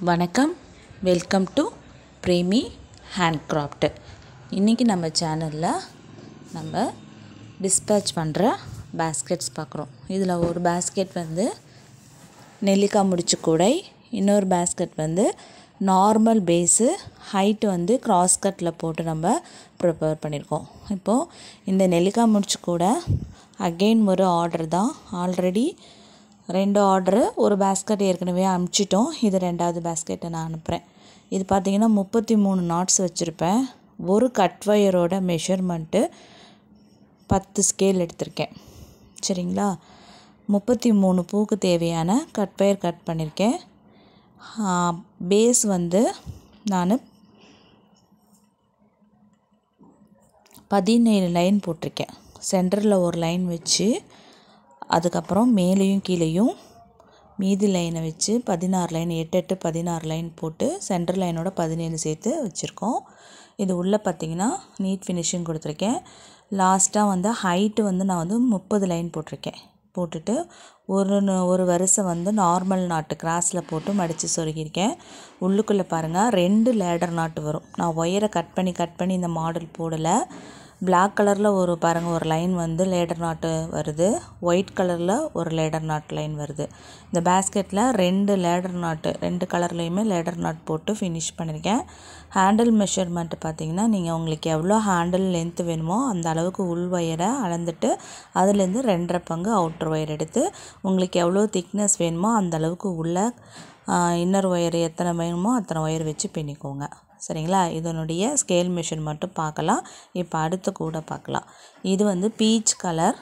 வணக்கம், welcome to Premi handcraft. இன்றைக்கி நம்ம சேனலில் நம்ம டிஸ்பேட்ச் பண்ணுற பேஸ்கெட்ஸ் பார்க்குறோம். இதில் ஒரு பேஸ்கெட் வந்து நெல்லிக்காய் முடிச்சு கூடை, இன்னொரு பேஸ்கெட் வந்து நார்மல் பேஸு ஹைட்டு வந்து கிராஸ் கட்டில் போட்டு நம்ம ப்ரிப்பேர் பண்ணியிருக்கோம். இப்போது இந்த நெல்லிக்காய் முடிச்சு கூடை அகெயின் ஒரு ஆர்டர் தான். ஆல்ரெடி 2 ஆர்டரு, ஒரு பேஸ்கெட் ஏற்கனவே அனுப்பிச்சிட்டோம். இது 2வது பேஸ்கெட்டை நான் அனுப்புகிறேன். இது பார்த்திங்கன்னா 33 நாட்ஸ் வச்சுருப்பேன். ஒரு கட் ஒயரோட மெஷர்மெண்ட்டு 10 ஸ்கேல் எடுத்திருக்கேன். சரிங்களா? 33 பூக்கு தேவையான கட் ஒயர் கட் பண்ணியிருக்கேன். பேஸ் வந்து நான் 17 லைன் போட்டிருக்கேன். சென்டரில் ஒரு லைன் வச்சு, அதுக்கப்புறம் மேலேயும் கீழேயும் மீதி லைனை வச்சு 16 லைன், 8 16 லைன் போட்டு சென்டர் லைனோட 17 சேர்த்து வச்சுருக்கோம். இது உள்ளே பார்த்திங்கன்னா நீட் ஃபினிஷிங் கொடுத்துருக்கேன். லாஸ்ட்டாக வந்து ஹைட்டு வந்து நான் வந்து 30 லைன் போட்டிருக்கேன். போட்டுட்டு ஒரு வரிசை வந்து நார்மல் நாட்டு கிராஸில் போட்டு மடித்து சொருகியிருக்கேன். உள்ளுக்குள்ளே பாருங்கள் 2 லேடர் நாட்டு வரும். நான் ஒயரை கட் பண்ணி இந்த மாடல் போடலை. பிளாக் கலரில் ஒரு லைன் வந்து லேடர் நாட்டு வருது, ஒயிட் கலரில் ஒரு லேடர் நாட் லைன் வருது. இந்த பேஸ்கெட்டில் 2 லேடர் நாட்டு, 2 கலர்லேயுமே லேடர் நாட் போட்டு ஃபினிஷ் பண்ணியிருக்கேன். ஹேண்டில் மெஷர்மெண்ட்டு பார்த்திங்கன்னா, நீங்கள் உங்களுக்கு எவ்வளோ ஹேண்டில் லென்த்து வேணுமோ அந்த அளவுக்கு உள் ஒயரை அளந்துட்டு அதுலேருந்து 2.5 பங்கு அவுட்டர் ஒயர் எடுத்து உங்களுக்கு எவ்வளோ திக்னஸ் வேணுமோ அந்த அளவுக்கு உள்ள இன்னர் ஒயர் எத்தனை வேணுமோ அத்தனை ஒயர் வச்சு பின்னிக்கோங்க. சரிங்களா? இதனுடைய ஸ்கேல் மெஷர் மட்டும் பார்க்கலாம். இப்போ அடுத்து கூட பார்க்கலாம். இது வந்து பீச் கலர்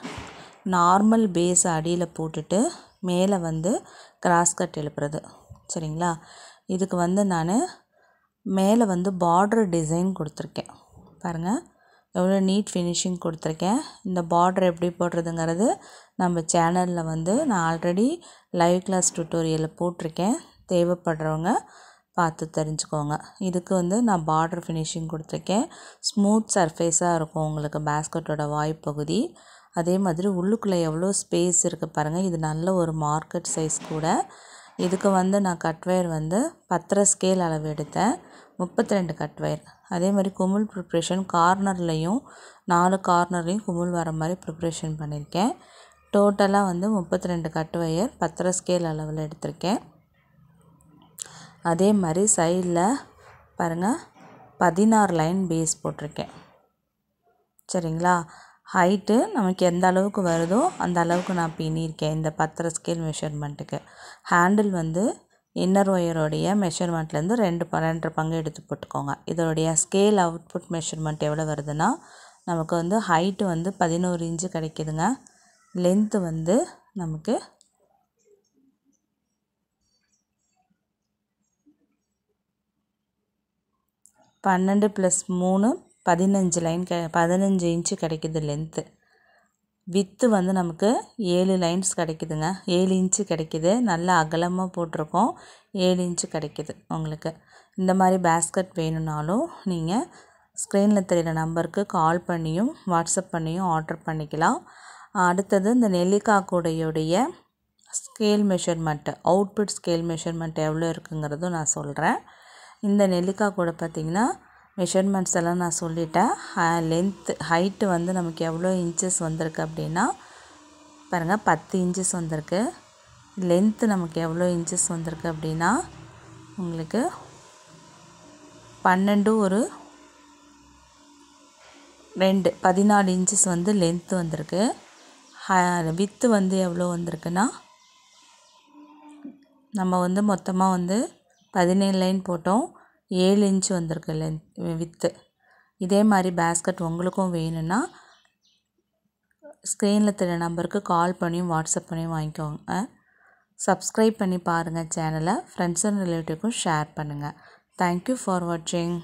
நார்மல் பேஸ் அடியில் போட்டுட்டு மேலே வந்து கிராஸ் கட் எழுப்புறது. சரிங்களா? இதுக்கு வந்து நான் மேலே வந்து பார்டர் டிசைன் கொடுத்துருக்கேன். பாருங்கள் எவ்வளோ நீட் ஃபினிஷிங் கொடுத்துருக்கேன். இந்த பார்டர் எப்படி போடுறதுங்கிறது நம்ம சேனலில் வந்து நான் ஆல்ரெடி லைவ் கிளாஸ் டுட்டோரியலில் போட்டிருக்கேன். தேவைப்படுறவங்க பார்த்து தெரிஞ்சுக்கோங்க. இதுக்கு வந்து நான் பார்டர் ஃபினிஷிங் கொடுத்துருக்கேன். ஸ்மூத் சர்ஃபேஸாக இருக்கும் உங்களுக்கு பேஸ்கெட்டோட வாய்ப்பகுதி. அதே மாதிரி உள்ளுக்குள்ளே எவ்வளோ ஸ்பேஸ் இருக்குது பாருங்கள். இது நல்ல ஒரு மார்க்கெட் சைஸ் கூட. இதுக்கு வந்து நான் கட் ஒயர் வந்து 10 ஸ்கேல் அளவு எடுத்தேன். 32 கட் ஒயர். அதே மாதிரி குமிழ் ப்ரிப்ரேஷன் கார்னர்லேயும் 4 கார்னர்லேயும் குமிழ் வர மாதிரி ப்ரிப்ரேஷன் பண்ணியிருக்கேன். டோட்டலாக வந்து 32 கட் ஒயர் 10 ஸ்கேல் அளவில் எடுத்திருக்கேன். அதே மாதிரி சைடில் பாருங்கள் 16 லைன் பேஸ் போட்டிருக்கேன். சரிங்களா? ஹைட்டு நமக்கு எந்த அளவுக்கு வருதோ அந்த அளவுக்கு நான் பின்னியிருக்கேன் இந்த 10 ஸ்கேல் மெஷர்மெண்ட்டுக்கு. ஹேண்டில் வந்து இன்னர் ஒயரோடைய மெஷர்மெண்ட்லேருந்து 2.5 பங்கு எடுத்து போட்டுக்கோங்க. இதோடைய ஸ்கேல் அவுட்புட் மெஷர்மெண்ட் எவ்வளோ வருதுன்னா, நமக்கு வந்து ஹைட்டு வந்து 11 இன்ச்சு கிடைக்குதுங்க. லென்த்து வந்து நமக்கு 12 + 3 15 லைன் 15 இன்ச்சு கிடைக்குது லென்த்து. வித்து வந்து நமக்கு 7 லைன்ஸ் கிடைக்குதுங்க. 7 இன்ச்சு கிடைக்குது. நல்லா அகலமாக போட்டிருக்கோம். 7 இன்ச்சு கிடைக்குது உங்களுக்கு. இந்த மாதிரி பேஸ்கெட் வேணும்னாலும் நீங்கள் ஸ்க்ரீனில் தெரிகிற நம்பருக்கு கால் பண்ணியும் வாட்ஸ்அப் பண்ணியும் ஆர்டர் பண்ணிக்கலாம். அடுத்தது இந்த நெல்லிக்காய் கூடையுடைய scale measurement, output scale measurement எவ்வளோ இருக்குங்கிறதும் நான் சொல்கிறேன். இந்த நெல்லிக்காய் கூட பார்த்திங்கன்னா மெஷர்மெண்ட்ஸ் எல்லாம் நான் சொல்லிட்டேன். லென்த்து ஹைட்டு வந்து நமக்கு எவ்வளோ இன்ச்சஸ் வந்திருக்கு அப்படின்னா பாருங்கள் 10 இன்ச்சஸ் வந்திருக்கு. லென்த்து நமக்கு எவ்வளோ இன்ச்சஸ் வந்திருக்கு அப்படின்னா உங்களுக்கு 12 ஒரு 2 14 இன்ச்சஸ் வந்து லென்த்து வந்திருக்கு. வித்து வந்து எவ்வளோ வந்திருக்குன்னா நம்ம வந்து மொத்தமாக வந்து 17 லைன் போட்டோம். 7 இன்ச்சு வந்திருக்கு வித்து. இதே மாதிரி பேஸ்கெட் உங்களுக்கும் வேணும்னா ஸ்க்ரீனில் தெரிய நம்பருக்கு கால் பண்ணியும் வாட்ஸ்அப் பண்ணியும் வாங்கிக்கோங்க. சப்ஸ்கிரைப் பண்ணி பாருங்கள் சேனலை. ஃப்ரெண்ட்ஸ் அண்ட் ரிலேட்டிவ்க்கும் ஷேர் பண்ணுங்கள். தேங்க்யூ ஃபார் வாட்சிங்.